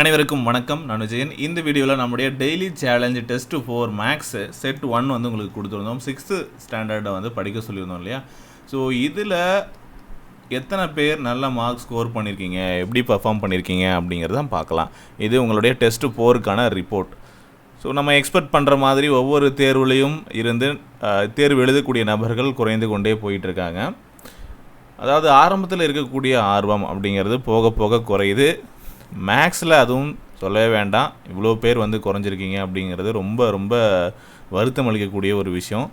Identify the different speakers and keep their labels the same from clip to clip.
Speaker 1: அனைவருக்கும் வணக்கம். நான் விஜயன். இந்த வீடியோவில் நம்முடைய daily challenge test 4 maths set 1 வந்து உங்களுக்கு கொடுத்துருந்தோம். 6th ஸ்டாண்டர்டை வந்து படிக்க சொல்லியிருந்தோம் இல்லையா? ஸோ இதில் எத்தனை பேர் நல்ல மார்க் ஸ்கோர் பண்ணியிருக்கீங்க, எப்படி பர்ஃபார்ம் பண்ணியிருக்கீங்க அப்படிங்கிறத பார்க்கலாம். இது உங்களுடைய டெஸ்ட் 4க்கான ரிப்போர்ட். ஸோ நம்ம எக்ஸ்பெக்ட் பண்ணுற மாதிரி ஒவ்வொரு தேர்வுலையும் இருந்து தேர்வு எழுதக்கூடிய நபர்கள் குறைந்து கொண்டே போயிட்டுருக்காங்க. அதாவது ஆரம்பத்தில் இருக்கக்கூடிய ஆர்வம் அப்படிங்கிறது போக போக குறையுது. மேக்ஸில் அதுவும் சொல்லவே வேண்டாம். இவ்வளோ பேர் வந்து குறைஞ்சிருக்கீங்க அப்படிங்கிறது ரொம்ப ரொம்ப வருத்தம் அளிக்கக்கூடிய ஒரு விஷயம்.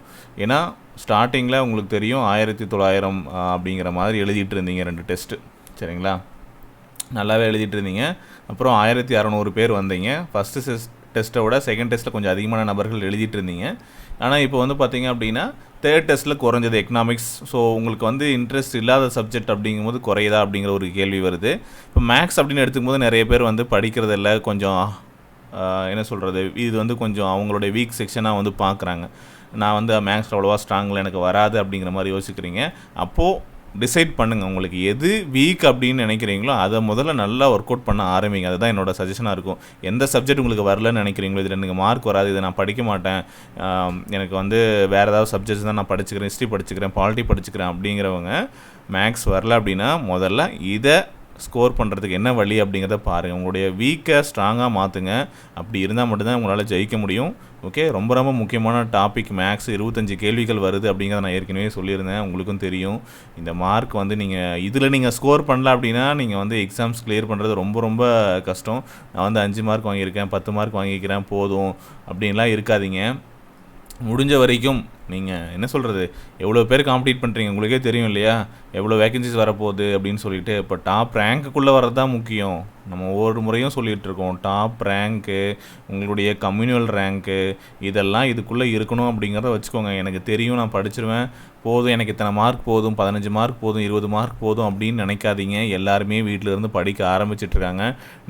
Speaker 1: ஏன்னா ஸ்டார்டிங்கில் உங்களுக்கு தெரியும் 1900 அப்படிங்கிற மாதிரி எழுதிட்டு இருந்தீங்க 2 டெஸ்ட்டு, சரிங்களா? நல்லாவே எழுதிட்டு இருந்தீங்க. அப்புறம் 1600 பேர் வந்தீங்க. ஃபஸ்ட்டு டெஸ்ட்டை விட செகண்ட் டெஸ்ட்டில் கொஞ்சம் அதிகமான நபர்கள் எழுதிட்டு இருந்தீங்க. ஆனால் இப்போ வந்து பார்த்தீங்க அப்படின்னா தேர்ட் டெஸ்ட்டில் குறைஞ்சது எக்கனாமிக்ஸ். ஸோ உங்களுக்கு வந்து இன்ட்ரெஸ்ட் இல்லாத சப்ஜெக்ட் அப்படிங்கும்போது குறையுதா அப்படிங்கிற ஒரு கேள்வி வருது. இப்போ மேக்ஸ் அப்படின்னு எடுத்துக்கும்போது நிறைய பேர் வந்து படிக்கிறதில்ல, கொஞ்சம் என்ன சொல்கிறது, இது வந்து கொஞ்சம் அவங்களுடைய வீக் செக்ஷனாக வந்து பார்க்குறாங்க. நான் வந்து மேக்ஸில் அவ்வளோவா ஸ்ட்ராங்கில் எனக்கு வராது அப்படிங்கிற மாதிரி யோசிக்கிறீங்க. அப்போது டிசைட் பண்ணுங்கள், உங்களுக்கு எது வீக் அப்படின்னு நினைக்கிறீங்களோ அதை முதல்ல நல்லா ஒர்க் அவுட் பண்ண ஆரம்பிங்க. அதுதான் என்னோடய சஜஷனாக இருக்கும். எந்த சப்ஜெக்ட் உங்களுக்கு வரலன்னு நினைக்கிறீங்களோ, இதில் எனக்கு மார்க் வராது, இதை நான் படிக்க மாட்டேன், எனக்கு வந்து வேறு ஏதாவது சப்ஜெக்ட்ஸ் தான் நான் படிச்சுக்கிறேன், ஹிஸ்ட்ரி படிச்சுக்கிறேன், பாலிட்டி படிச்சுக்கிறேன் அப்படிங்கிறவங்க மேக்ஸ் வரல அப்படின்னா முதல்ல இதை ஸ்கோர் பண்ணுறதுக்கு என்ன வழி அப்படிங்கிறத பாருங்கள். உங்களுடைய வீக்கை ஸ்ட்ராங்காக மாற்றுங்க. அப்படி இருந்தால் மட்டும்தான் உங்களால் ஜெயிக்க முடியும். ஓகே, ரொம்ப ரொம்ப முக்கியமான டாபிக் மேக்ஸ். 25 கேள்விகள் வருது அப்படிங்கிறத நான் ஏற்கனவே சொல்லியிருந்தேன், உங்களுக்கும் தெரியும். இந்த மார்க் வந்து நீங்கள் ஸ்கோர் பண்ணல அப்படின்னா நீங்கள் வந்து எக்ஸாம்ஸ் கிளியர் பண்ணுறது ரொம்ப ரொம்ப கஷ்டம். நான் வந்து 5 மார்க் வாங்கியிருக்கேன், 10 மார்க் வாங்கிக்கிறேன் போதும் அப்படின்லாம் இருக்காதீங்க. முடிஞ்ச வரைக்கும் நீங்கள் என்ன சொல்கிறது, எவ்வளோ பேர் காம்பீட் பண்ணுறீங்க உங்களுக்கே தெரியும் இல்லையா? எவ்வளோ வேக்கன்சிஸ் வரப்போகுது அப்படின்னு சொல்லிட்டு. இப்போ டாப் ரேங்க்குள்ளே வர்றது தான் முக்கியம். நம்ம ஒவ்வொரு முறையும் சொல்லிகிட்டு இருக்கோம், டாப் ரேங்க்கு, உங்களுடைய கம்யூனல் ரேங்க்கு, இதெல்லாம் இதுக்குள்ளே இருக்கணும் அப்படிங்கிறத வச்சுக்கோங்க. எனக்கு தெரியும், நான் படிச்சிருவேன், போதும், எனக்கு இத்தனை மார்க் போதும், 15 மார்க் போதும், 20 மார்க் போதும் அப்படின்னு நினைக்காதீங்க. எல்லாருமே வீட்டிலேருந்து படிக்க ஆரம்பிச்சிட்ருக்காங்க.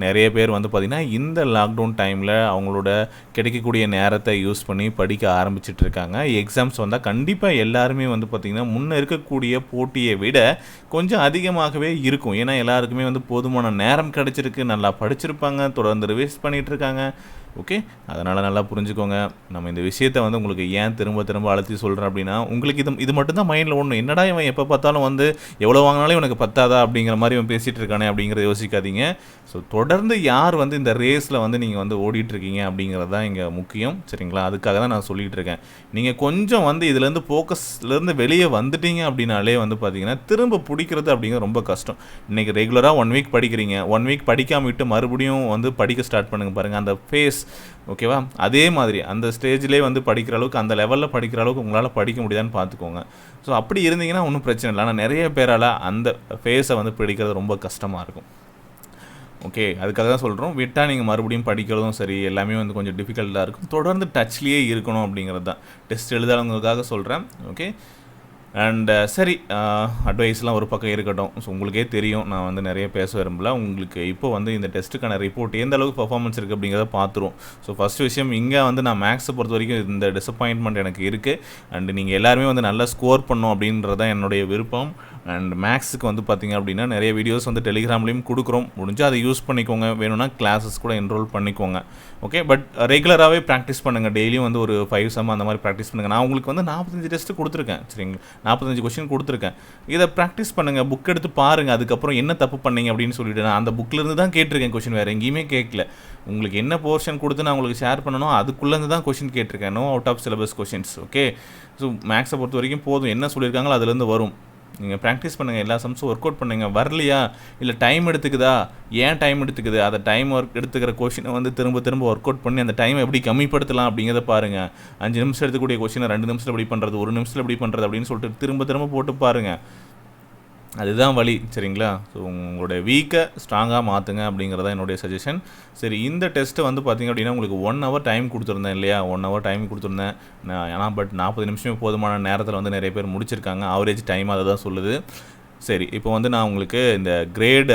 Speaker 1: நிறைய பேர் வந்து பார்த்திங்கன்னா இந்த லாக்டவுன் டைமில் அவங்களோட கிடைக்கக்கூடிய நேரத்தை யூஸ் பண்ணி படிக்க ஆரம்பிச்சிட்ருக்காங்க. எக்ஸாம்ஸ் வந்தால் கண்டிப்பாக எல்லாருமே வந்து பார்த்திங்கன்னா முன்னே இருக்கக்கூடிய போட்டியை விட கொஞ்சம் அதிகமாகவே இருக்கும். ஏன்னா எல்லாருக்குமே வந்து போதுமான நேரம் கிடச்சிருக்கு, நல்லா படிச்சிருப்பாங்க, தொடர்ந்து ரிவைஸ் பண்ணிகிட்ருக்காங்க. ஓகே, அதனால் நல்லா புரிஞ்சுக்கோங்க. நம்ம இந்த விஷயத்தை வந்து உங்களுக்கு ஏன் திரும்ப திரும்ப அழுத்தி சொல்கிறேன் அப்படின்னா, உங்களுக்கு இது மட்டும்தான் மைண்டில் ஒன்று, என்னடா இவன் எப்போ பார்த்தாலும் வந்து எவ்வளோ வாங்கினாலும் இவனுக்கு பத்தாதா அப்படிங்கிற மாதிரி இவன் பேசிகிட்டு இருக்கானே அப்படிங்கிறத யோசிக்காதீங்க. ஸோ தொடர்ந்து யார் வந்து இந்த ரேஸில் வந்து நீங்கள் வந்து ஓடிட்டுருக்கீங்க அப்படிங்கிறது தான் இங்கே முக்கியம், சரிங்களா? அதுக்காக தான் நான் சொல்லிகிட்டு இருக்கேன். நீங்கள் கொஞ்சம் வந்து இதுலேருந்து ஃபோக்கஸ்லேருந்து வெளியே வந்துட்டீங்க அப்படின்னாலே வந்து பார்த்தீங்கன்னா திரும்ப பிடிக்கிறது அப்படிங்கிறது ரொம்ப கஷ்டம். இன்றைக்கி ரெகுலராக 1 வீக் படிக்கிறீங்க, 1 வீக் படிக்காமல் விட்டு மறுபடியும் வந்து படிக்க ஸ்டார்ட் பண்ணுங்கள். பாருங்கள் அந்த ஃபேஸ், ஓகேவா? அதே மாதிரி அந்த ஸ்டேஜ்லேயே வந்து படிக்கிற அளவுக்கு, அந்த லெவலில் படிக்கிற அளவுக்கு உங்களால் படிக்க முடியாதுன்னு பார்த்துக்கோங்க. ஸோ அப்படி இருந்தீங்கன்னா ஒன்றும் பிரச்சனை இல்லை. ஆனால் நிறைய பேரால் அந்த ஃபேஸை வந்து படிக்கிறது ரொம்ப கஷ்டமாக இருக்கும். ஓகே, அதுக்காக தான் சொல்கிறோம். விட்டால் நீங்கள் மறுபடியும் படிக்கிறதும் சரி, எல்லாமே வந்து கொஞ்சம் டிஃபிகல்ட்டாக இருக்கும். தொடர்ந்து டச்லேயே இருக்கணும் அப்படிங்கிறது தான் டெஸ்ட் எழுதாதவங்களுக்காக சொல்கிறேன். ஓகே, அண்ட் சரி, அட்வைஸ்லாம் ஒரு பக்கம் இருக்கட்டும். ஸோ உங்களுக்கே தெரியும், நான் வந்து நிறைய பேச விரும்பல. உங்களுக்கு இப்போ வந்து இந்த டெஸ்ட்டுக்கான ரிப்போர்ட் எந்த அளவுக்கு பர்ஃபார்மன்ஸ் இருக்குது அப்படிங்கிறத பார்த்துருவோம். ஸோ ஃபஸ்ட் விஷயம், இங்கே வந்து நான் மேக்ஸை பொறுத்த வரைக்கும் இந்த டிசப்பாயின்மெண்ட் எனக்கு இருக்குது. அண்டு நீங்கள் எல்லாருமே வந்து நல்லா ஸ்கோர் பண்ணணும் அப்படின்றது தான் என்னுடைய விருப்பம். அண்ட் மேக்ஸுக்கு வந்து பார்த்திங்க அப்படின்னா நிறைய வீடியோஸ் வந்து டெலிகிராம்லேயும் கொடுக்குறோம். முடிஞ்சால் அதை யூஸ் பண்ணிக்கோங்க, வேணும்னா கிளாஸஸ் கூட என்ரோல் பண்ணிக்கோங்க. ஓகே, பட் ரெகுலராகவே ப்ராக்டிஸ் பண்ணுங்கள். டெய்லியும் வந்து ஒரு 5 சம் அந்த மாதிரி ப்ராக்டிஸ் பண்ணுங்கள். நான் உங்களுக்கு வந்து 45 டெஸ்ட்டு கொடுத்துருக்கேன், சரிங்களா? 45 கொஸ்டின் கொடுத்துருக்கேன். இதை ப்ராக்டிஸ் பண்ணுங்கள், புக் எடுத்து பாருங்கள். அதுக்கப்புறம் என்ன தப்பு பண்ணீங்க அப்படின்னு சொல்லிட்டு, நான் அந்த புக்கிலேருந்து தான் கேட்டிருக்கேன் கொஸ்டின், வேறு எங்கேயுமே கேட்கல. உங்களுக்கு என்ன போர்ஷன் கொடுத்து நான் உங்களுக்கு ஷேர் பண்ணணும் அதுக்குள்ளேருந்து தான் கொஸ்டின் கேட்டிருக்கேன். No out of syllabus questions. Okay, so மேக்ஸை பொறுத்த வரைக்கும் போதும், என்ன சொல்லியிருக்காங்களோ அதுலேருந்து வரும். நீங்கள் ப்ராக்டிஸ் பண்ணுங்கள், எல்லா சம்ஸும் ஒர்க் அவுட் பண்ணுங்கள். வரலையா, இல்லை டைம் எடுத்துக்குதா, ஏன் டைம் எடுத்துக்குது, அதை டைம் ஒர்க் எடுத்துக்கிற கொஷினை வந்து திரும்ப திரும்ப ஒர்க் அவுட் பண்ணி அந்த டைமை எப்படி கம்மிப்படுத்தலாம் அப்படிங்கிறத பாருங்கள். 5 நிமிஷம் எடுத்துக்கூடிய கொஷினை 2 நிமிஷத்தில் எப்படி பண்ணுறது, 1 நிமிஷத்தில் எப்படி பண்ணுறது அப்படின்னு சொல்லிட்டு திரும்ப திரும்ப போட்டு பாருங்கள். அதுதான் வழி, சரிங்களா? ஸோ உங்களுடைய வீக்கை ஸ்ட்ராங்காக மாற்றுங்க அப்படிங்கிறதான் என்னுடைய சஜஷன். சரி, இந்த டெஸ்ட்டு வந்து பார்த்திங்க அப்படின்னா உங்களுக்கு 1 hour டைம் கொடுத்துருந்தேன் இல்லையா? 1 hour டைம் கொடுத்துருந்தேன் நான். ஏன்னா பட் 40 நிமிஷமே போதுமான நேரத்தில் வந்து நிறைய பேர் முடிச்சிருக்காங்க. ஆவரேஜ் டைம் அதை தான் சொல்லுது. சரி, இப்போ வந்து நான் உங்களுக்கு இந்த கிரேட்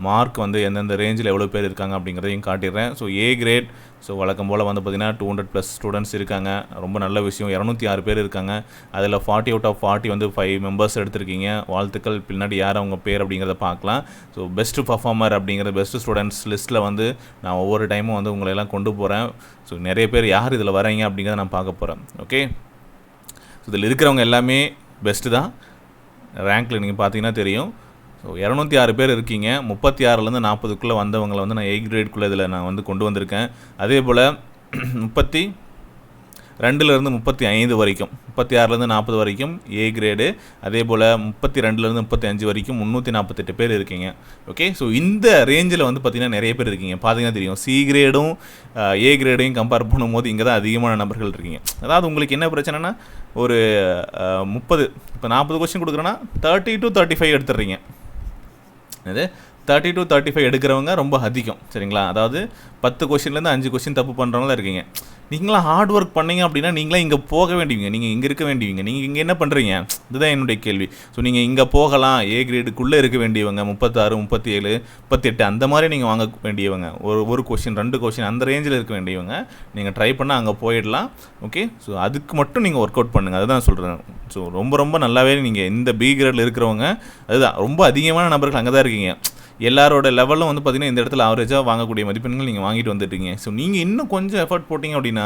Speaker 1: மார்க் வந்து எந்தெந்த ரேஞ்சில் எவ்வளோ பேர் இருக்காங்க அப்படிங்கிறதையும் காட்டிடுறேன். ஸோ ஏ கிரேட், ஸோ வழக்கம் போல் வந்து பார்த்திங்கன்னா 200+ ஸ்டூடெண்ட்ஸ் இருக்காங்க. ரொம்ப நல்ல விஷயம். 206 பேர் இருக்காங்க. அதில் 40 அவுட் ஆஃப் 40 வந்து 5 மெம்பர்ஸ் எடுத்திருக்கீங்க. வாழ்த்துக்கள். பின்னாடி யார் அவங்க பேர் அப்படிங்கிறத பார்க்கலாம். ஸோ பெஸ்ட் பர்ஃபார்மர் அப்படிங்கிற பெஸ்ட் ஸ்டூடெண்ட்ஸ் லிஸ்ட்டில் வந்து நான் ஒவ்வொரு டைமும் வந்து உங்களை எல்லாம் கொண்டு போகிறேன். ஸோ நிறைய பேர் யார் இதில் வரீங்க அப்படிங்கிறத நான் பார்க்க போகிறேன். ஓகே, ஸோ இதில் இருக்கிறவங்க எல்லாமே பெஸ்ட்டு தான். ரேங்க்கில் நீங்கள் பார்த்தீங்கன்னா தெரியும். ஸோ 206 பேர் இருக்கீங்க. 36லேருந்து 40க்குள்ளே வந்தவங்களை வந்து நான் ஏ கிரேட்குள்ளே இதில் நான் வந்து கொண்டு வந்திருக்கேன். அதே போல் 32லேருந்து 35 வரைக்கும், 36லேருந்து 40 வரைக்கும் ஏ கிரேடு. அதே போல் 32லேருந்து 35 வரைக்கும் 348 பேர் இருக்கீங்க. ஓகே, ஸோ இந்த ரேஞ்சில் வந்து பார்த்திங்கன்னா நிறைய பேர் இருக்கீங்க. பார்த்தீங்கன்னா தெரியும், சி கிரேடும் ஏ கிரேடையும் கம்பேர் பண்ணும்போது இங்கே தான் அதிகமான நபர்கள் இருக்கீங்க. அதாவது உங்களுக்கு என்ன பிரச்சனைனா, ஒரு 30 இப்போ 40 கொஸ்டின் கொடுக்குறேன்னா 30 to 35 எடுத்துடுறீங்க. அது 30 to 35 எடுக்கிறவங்க ரொம்ப அதிகம். சரிங்களா? அதாவது 10 கொஸ்டின்லேருந்து 5 கொஸ்டின் தப்பு பண்ணுறவங்களாம் இருக்கீங்க. நீங்களாம் ஹார்ட் ஒர்க் பண்ணீங்க அப்படின்னா நீங்களாம் இங்கே போக வேண்டியவங்க, நீங்கள் இங்கே இருக்க வேண்டியவங்க. நீங்கள் இங்கே என்ன பண்ணுறீங்க? இதுதான் என்னுடைய கேள்வி. ஸோ நீங்கள் இங்கே போகலாம், ஏ கிரேடுக்குள்ளே இருக்க வேண்டியவங்க, 36, 37, 38 அந்த மாதிரி நீங்கள் வாங்க வேண்டியவங்க. ஒரு கொஸ்டின் 2 கொஸ்டின் அந்த ரேஞ்சில் இருக்க வேண்டியவங்க நீங்கள் ட்ரை பண்ணால் அங்கே போயிடலாம். ஓகே, ஸோ அதுக்கு மட்டும் நீங்கள் ஒர்க் அவுட் பண்ணுங்கள். அதுதான் சொல்கிறேன். ஸோ ரொம்ப நல்லாவே நீங்கள் இந்த பி கிரேடில் இருக்கிறவங்க, அதுதான் ரொம்ப அதிகமான நபர்கள் அங்கே தான் இருக்கீங்க. எல்லாரோட லெவலும் வந்து பார்த்திங்கன்னா இந்த இடத்துல ஆவரேஜாக வாங்கக்கூடிய மதிப்பெண்கள் நீங்கள் வாங்கிட்டு வந்துட்டீங்க. ஸோ நீங்கள் இன்னும் கொஞ்சம் எஃபர்ட் போட்டிங்க அப்படின்னா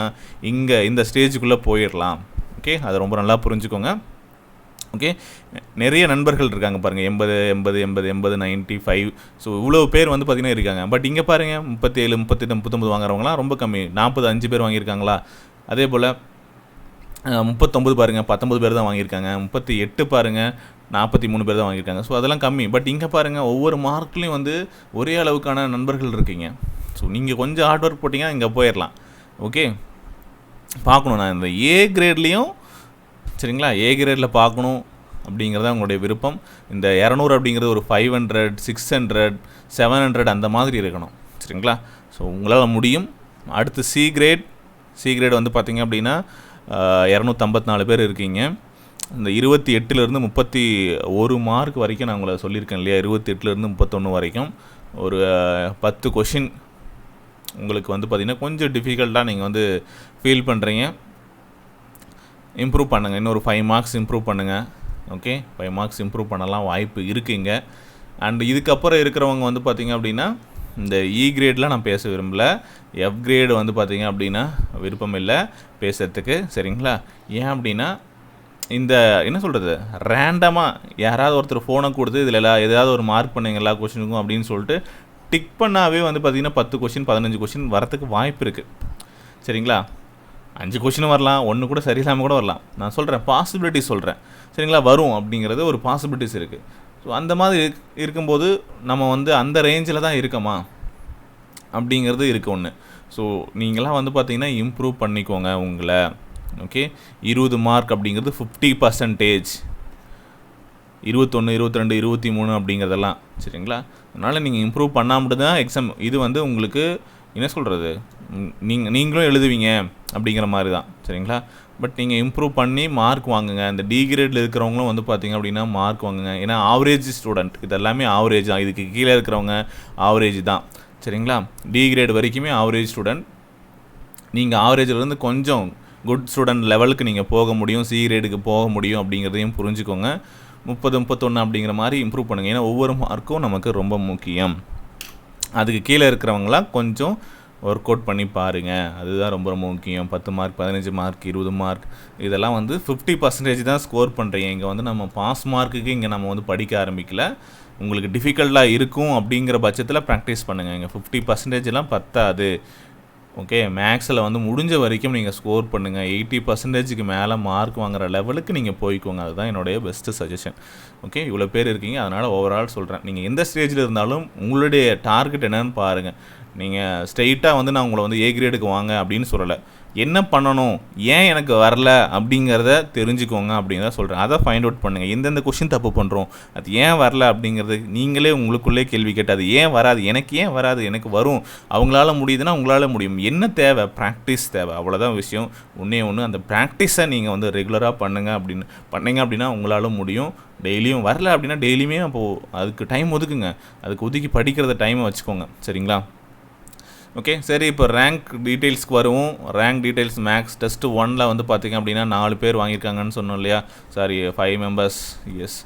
Speaker 1: இங்கே இந்த ஸ்டேஜுக்குள்ளே போயிடலாம். ஓகே, அதை ரொம்ப நல்லா புரிஞ்சுக்கோங்க. ஓகே, நிறைய நண்பர்கள் இருக்காங்க பாருங்கள், 80, 95. ஸோ இவ்வளோ பேர் வந்து பார்த்திங்கன்னா இருக்காங்க. பட் இங்கே பாருங்கள், 37, 38, 39 வாங்குறவங்களாம் ரொம்ப கம்மி. 45 பேர் வாங்கியிருக்காங்களா? அதே போல் 39 பாருங்கள், 19 பேர் தான் வாங்கியிருக்காங்க. 38 பாருங்கள், 43 பேர் தான் வாங்கியிருக்காங்க. ஸோ அதெல்லாம் கம்மி. பட் இங்கே பாருங்கள், ஒவ்வொரு மார்க்லேயும் வந்து ஒரே அளவுக்கான நண்பர்கள் இருக்கீங்க. ஸோ நீங்கள் கொஞ்சம் ஹார்ட் ஒர்க் போட்டிங்கன்னா இங்கே போயிடலாம். ஓகே, பார்க்கணும் நான் இந்த ஏ கிரேட்லேயும், சரிங்களா, ஏ கிரேடில் பார்க்கணும் அப்படிங்கிறத உங்களுடைய விருப்பம். இந்த 200 அப்படிங்கிறது ஒரு 500, 600, 700 அந்த மாதிரி இருக்கணும். சரிங்களா? ஸோ உங்களால் முடியும். அடுத்து சி கிரேட் வந்து பார்த்திங்க அப்படின்னா 254 பேர் இருக்கீங்க. இந்த 28லேருந்து 31 மார்க் வரைக்கும் நான் உங்களை சொல்லியிருக்கேன் இல்லையா? 28லேருந்து 31 வரைக்கும் ஒரு 10 கொஷின் உங்களுக்கு வந்து பார்த்திங்கன்னா கொஞ்சம் டிஃபிகல்ட்டாக நீங்கள் வந்து ஃபீல் பண்ணுறீங்க. இம்ப்ரூவ் பண்ணுங்கள். இன்னொரு 5 மார்க்ஸ் இம்ப்ரூவ் பண்ணுங்கள். ஓகே, 5 மார்க்ஸ் இம்ப்ரூவ் பண்ணலாம் வாய்ப்பு இருக்குங்க. அண்ட் இதுக்கப்புறம் இருக்கிறவங்க வந்து பார்த்திங்க அப்படின்னா இந்த இ கிரேட்லாம் நான் பேச விரும்பல. எஃப் கிரேடு வந்து பார்த்திங்க அப்படின்னா விருப்பம் இல்லை பேசுகிறதுக்கு. சரிங்களா? ஏன் அப்படின்னா இந்த என்ன சொல்கிறது, ரேண்டமாக யாராவது ஒருத்தர் ஃபோனை கொடுத்து இதில் ஏதாவது ஒரு மார்க் பண்ணுங்க எல்லா கொஷினுக்கும் அப்படின்னு சொல்லிட்டு டிக் பண்ணாவே வந்து பார்த்திங்கன்னா 10 கொஷின் 15 கொஷின் வரத்துக்கு வாய்ப்பு இருக்குது. சரிங்களா? 5 கொஷினும் வரலாம், 1 கூட சரியில்லாமல் கூட வரலாம். நான் சொல்கிறேன், பாசிபிலிட்டி சொல்கிறேன். சரிங்களா? வரும் அப்படிங்கிறது ஒரு பாசிபிலிட்டிஸ் இருக்குது. ஸோ அந்த மாதிரி இருக்கும்போது நம்ம வந்து அந்த ரேஞ்சில் தான் இருக்கமா அப்படிங்கிறது இருக்குது ஒன்று. ஸோ நீங்களாம் வந்து பார்த்திங்கன்னா இம்ப்ரூவ் பண்ணிக்கோங்க உங்களை. ஓகே, 20 மார்க் அப்படிங்கிறது 50%, 21, 22, 23 அப்படிங்கிறதெல்லாம். சரிங்களா? அதனால் நீங்கள் இம்ப்ரூவ் பண்ணாமல் தான் எக்ஸாம் இது வந்து உங்களுக்கு என்ன சொல்கிறது, நீங்களும் எழுதுவீங்க அப்படிங்கிற மாதிரி தான். சரிங்களா? பட் நீங்கள் இம்ப்ரூவ் பண்ணி மார்க் வாங்குங்க. இந்த டி கிரேடில் இருக்கிறவங்களும் வந்து பார்த்திங்க அப்படின்னா மார்க் வாங்குங்க. ஏன்னா ஆவரேஜ் ஸ்டூடெண்ட், இது எல்லாமே ஆவரேஜ் தான். இதுக்கு கீழே இருக்கிறவங்க ஆவரேஜ் தான். சரிங்களா? டி கிரேட் வரைக்குமே ஆவரேஜ் ஸ்டூடெண்ட். நீங்கள் ஆவரேஜிலேருந்து கொஞ்சம் குட் ஸ்டூடெண்ட் லெவலுக்கு நீங்கள் போக முடியும், சி கிரேடுக்கு போக முடியும் அப்படிங்கிறதையும் புரிஞ்சுக்கோங்க. 30, 31 அப்படிங்கிற மாதிரி இம்ப்ரூவ் பண்ணுங்கள். ஏன்னா ஒவ்வொரு மார்க்கும் நமக்கு ரொம்ப முக்கியம். அதுக்கு கீழே இருக்கிறவங்களாம் கொஞ்சம் ஒர்க் அவுட் பண்ணி பாருங்கள். அதுதான் ரொம்ப முக்கியம். 10 மார்க், 15 மார்க், 20 மார்க் இதெல்லாம் வந்து 50% தான் ஸ்கோர் பண்ணுறீங்க. இங்கே வந்து நம்ம பாஸ் மார்க்குக்கு இங்கே நம்ம வந்து படிக்க ஆரம்பிக்கல. உங்களுக்கு டிஃபிகல்ட்டாக இருக்கும் அப்படிங்கிற பட்சத்தில் ப்ராக்டிஸ் பண்ணுங்கள். இங்கே 50%லாம் பத்தாது. ஓகே, மேக்ஸில் வந்து முடிஞ்ச வரைக்கும் நீங்கள் ஸ்கோர் பண்ணுங்கள். 80%க்கு மேலே மார்க் வாங்குகிற லெவலுக்கு நீங்கள் போய்க்கோங்க. அதுதான் என்னுடைய பெஸ்ட்டு சஜஷன். ஓகே, இவ்வளோ பேர் இருக்கீங்க, அதனால் ஓவரால் சொல்கிறேன். நீங்கள் எந்த ஸ்டேஜில் இருந்தாலும் உங்களுடைய டார்கெட் என்னன்னு பாருங்கள். நீங்கள் ஸ்ட்ரெயிட்டாக வந்து நான் உங்களை வந்து ஏ கிரேடுக்கு வாங்க அப்படின்னு சொல்லலை. என்ன பண்ணணும், ஏன் எனக்கு வரல அப்படிங்கிறத தெரிஞ்சுக்கோங்க அப்படிங்கிறத சொல்கிறேன். அதை ஃபைண்ட் அவுட் பண்ணுங்கள். எந்தெந்த கொஷின் தப்பு பண்ணுறோம், அது ஏன் வரல அப்படிங்கிறது நீங்களே உங்களுக்குள்ளே கேள்வி கேட்டு அது ஏன் வராது, எனக்கு ஏன் வராது, எனக்கு வரும், அவங்களால முடியுதுன்னா உங்களால் முடியும். என்ன தேவை, ப்ராக்டிஸ் தேவை, அவ்வளோதான் விஷயம். ஒன்றே ஒன்று, அந்த ப்ராக்டிஸை நீங்கள் வந்து ரெகுலராக பண்ணீங்க அப்படின்னா உங்களால் முடியும். டெய்லியும் வரல அப்படின்னா டெய்லியுமே அப்போது அதுக்கு டைம் ஒதுக்குங்க, அதுக்கு ஒதுக்கி படிக்கிறத டைமை வச்சுக்கோங்க. சரிங்களா? ஓகே, சரி. இப்போ ரேங்க் டீட்டெயில்ஸ்க்கு வருவோம். ரேங்க் டீட்டெயில்ஸ் மேக்ஸ் டெஸ்ட் 1ல் வந்து பார்த்திங்க அப்படின்னா 4 பேர் வாங்கியிருக்காங்கன்னு சொன்னோம் இல்லையா? Sorry, 5 members. எஸ்,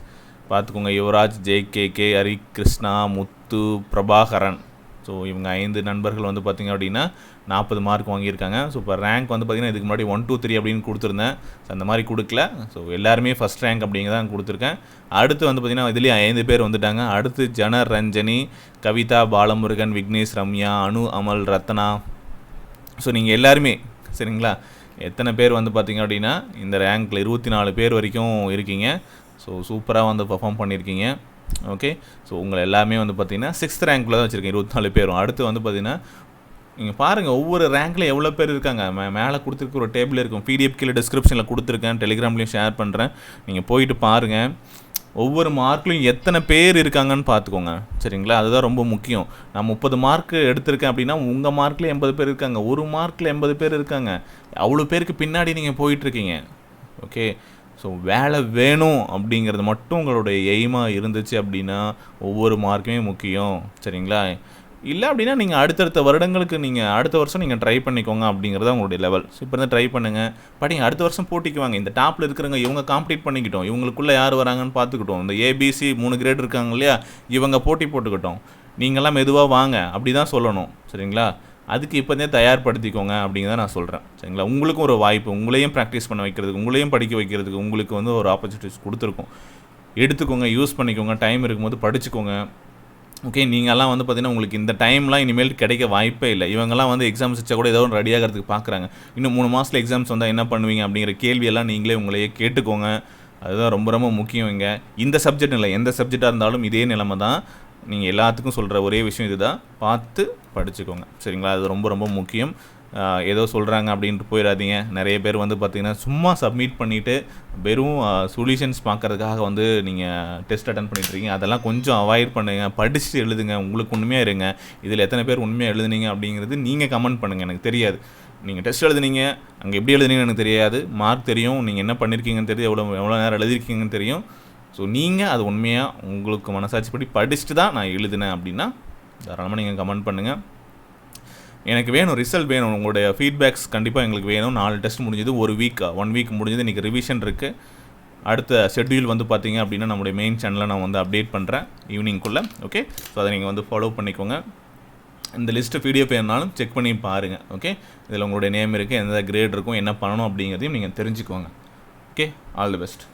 Speaker 1: பார்த்துக்கோங்க. யுவராஜ், JKK, ஹரி கிருஷ்ணா, முத்து, பிரபாகரன். ஸோ இவங்க 5 நண்பர்கள் வந்து பார்த்திங்க அப்படின்னா 40 மார்க் வாங்கியிருக்காங்க. ஸோ இப்போ ரேங்க் வந்து பார்த்திங்கன்னா இதுக்கு முன்னாடி 1 2 3 அப்படின்னு கொடுத்துருந்தேன். ஸோ அந்த மாதிரி கொடுக்கல. ஸோ எல்லாருமே ஃபஸ்ட் ரேங்க் அப்படிங்கிறதான் கொடுத்துருக்கேன். அடுத்து வந்து பார்த்திங்கன்னா இதுலேயே 5 பேர் வந்துட்டாங்க. அடுத்து ஜனரஞ்சனி, கவிதா, பாலமுருகன், விக்னேஷ், ரம்யா, அனு, அமல், ரத்னா. ஸோ நீங்கள் எல்லாருமே சரிங்களா, எத்தனை பேர் வந்து பார்த்திங்க அப்படின்னா இந்த ரேங்க்கில் 24 பேர் வரைக்கும் இருக்கீங்க. ஸோ சூப்பராக வந்து பர்ஃபார்ம் பண்ணியிருக்கீங்க. ஓகே, ஸோ உங்களை எல்லாமே வந்து பார்த்திங்கன்னா 6th ரேங்க்கில் தான் வச்சுருக்கேன், 24 பேரும். அடுத்து வந்து பார்த்திங்கன்னா நீங்கள் பாருங்கள் ஒவ்வொரு ரேங்க்கில் எவ்வளோ பேர் இருக்காங்க. மேலே கொடுத்துருக்க ஒரு டேபிள் இருக்கும், PDF கீழே டிஸ்கிரிப்ஷனில் கொடுத்துருக்கேன், டெலிகிராம்லேயும் ஷேர் பண்ணுறேன். நீங்கள் போயிட்டு பாருங்கள், ஒவ்வொரு மார்க்லையும் எத்தனை பேர் இருக்காங்கன்னு பார்த்துக்கோங்க. சரிங்களா? அதுதான் ரொம்ப முக்கியம். நான் 30 மார்க் எடுத்திருக்கேன் அப்படின்னா உங்கள் மார்க்கில் 80 பேர் இருக்காங்க, ஒரு மார்க்கில் 80 பேர் இருக்காங்க. அவ்வளோ பேருக்கு பின்னாடி நீங்கள் போயிட்டுருக்கீங்க. ஓகே, ஸோ வேலை வேணும் அப்படிங்கிறது மட்டும் உங்களுடைய எய்மாக இருந்துச்சு அப்படின்னா ஒவ்வொரு மார்க்குமே முக்கியம். சரிங்களா? இல்லை அப்படின்னா நீங்கள் அடுத்தடுத்த வருடங்களுக்கு நீங்கள் அடுத்த வருஷம் நீங்கள் ட்ரை பண்ணிக்கோங்க அப்படிங்கிறத உங்களுடைய லெவல். ஸோ இப்போ தான் ட்ரை பண்ணுங்கள், படிங்க. அடுத்த வருஷம் போட்டிக்குவாங்க. இந்த டாப்பில் இருக்கிறவங்க இவங்க காம்பீட் பண்ணிக்கிட்டோம், இவங்களுக்குள்ளே யார் வராங்கன்னு பார்த்துக்கிட்டோம். இந்த ABC 3 கிரேட் இருக்காங்க இல்லையா, இவங்க போட்டி போட்டுக்கிட்டோம். நீங்கள்லாம் மெதுவாக வாங்க அப்படி தான் சொல்லணும். சரிங்களா? அதுக்கு இப்போதே தயார்படுத்திக்கோங்க அப்படிங்கிறத நான் சொல்கிறேன். சரிங்களா? உங்களுக்கும் ஒரு வாய்ப்பு, உங்களையும் ப்ராக்டிஸ் பண்ண வைக்கிறதுக்கு, உங்களையும் படிக்க வைக்கிறதுக்கு உங்களுக்கு வந்து ஒரு ஆப்பர்ச்சுனிட்டிஸ் கொடுத்துருக்கோம். எடுத்துக்கோங்க, யூஸ் பண்ணிக்கோங்க. டைம் இருக்கும்போது படிச்சுக்கோங்க. ஓகே, நீங்கள்லாம் வந்து பார்த்திங்கன்னா உங்களுக்கு இந்த டைம்லாம் இனிமேல் கிடைக்க வாய்ப்பே இல்லை. இவங்கெல்லாம் வந்து எக்ஸாம்ஸ் வச்சா கூட ஏதோ ஒன்று ரெடி ஆகிறதுக்கு பார்க்குறாங்க. இன்னும் 3 மாதத்தில் எக்ஸாம்ஸ் வந்தால் என்ன பண்ணுவீங்க அப்படிங்கிற கேள்வியெல்லாம் நீங்களே உங்களையே கேட்டுக்கோங்க. அதுதான் ரொம்ப ரொம்ப முக்கியம். இங்கே இந்த சப்ஜெக்ட் இல்லை, எந்த சப்ஜெக்டாக இருந்தாலும் இதே நிலைமை தான். நீங்கள் எல்லாத்துக்கும் சொல்கிற ஒரே விஷயம் இது தான், பார்த்து படிச்சுக்கோங்க. சரிங்களா? அது ரொம்ப ரொம்ப முக்கியம். ஏதோ சொல்கிறாங்க அப்படின்ட்டு போயிடாதீங்க. நிறைய பேர் வந்து பார்த்திங்கன்னா சும்மா சப்மிட் பண்ணிவிட்டு வெறும் சொல்யூஷன்ஸ் பார்க்குறதுக்காக வந்து நீங்கள் டெஸ்ட் அட்டன் பண்ணிட்டுருக்கீங்க. அதெல்லாம் கொஞ்சம் அவாய்ட் பண்ணுங்கள். படிச்சுட்டு எழுதுங்க. உங்களுக்கு உண்மையாக இருங்க. இதில் எத்தனை பேர் உண்மையாக எழுதுனீங்க அப்படிங்கிறது நீங்கள் கமெண்ட் பண்ணுங்கள். எனக்கு தெரியாது, நீங்கள் டெஸ்ட் எழுதுனீங்க அங்கே எப்படி எழுதுனீங்கன்னு எனக்கு தெரியாது. மார்க் தெரியும், நீங்கள் என்ன பண்ணியிருக்கீங்கன்னு தெரியும், எவ்வளோ நேரம் எழுதிருக்கீங்கன்னு தெரியும். ஸோ நீங்கள் அது உண்மையாக உங்களுக்கு மனசாட்சிப்படி படிச்சுட்டு தான் நான் எழுதினேன் அப்படின்னா தாராளமாக நீங்கள் கமெண்ட் பண்ணுங்கள். எனக்கு வேணும், ரிசல்ட் வேணும். உங்களுடைய ஃபீட்பேக்ஸ் கண்டிப்பாக எங்களுக்கு வேணும். 4 டெஸ்ட் முடிஞ்சது, 1 வீக் முடிஞ்சது. இன்றைக்கி ரிவிஷன் இருக்குது. அடுத்த ஷெட்யூல் வந்து பார்த்திங்க அப்படின்னா நம்முடைய மெயின் சேனலில் நான் வந்து அப்டேட் பண்ணுறேன் ஈவினிங்குள்ளே. ஓகே, ஸோ அதை நீங்கள் வந்து ஃபாலோ பண்ணிக்கோங்க. இந்த லிஸ்ட்டு PDF வேணுனாலும் செக் பண்ணி பாருங்கள். ஓகே, இதில் உங்களுடைய நேம் இருக்குது, எந்த கிரேட் இருக்கும், என்ன பண்ணணும் அப்படிங்கிறதையும் நீங்கள் தெரிஞ்சுக்கோங்க. Okay, all the best.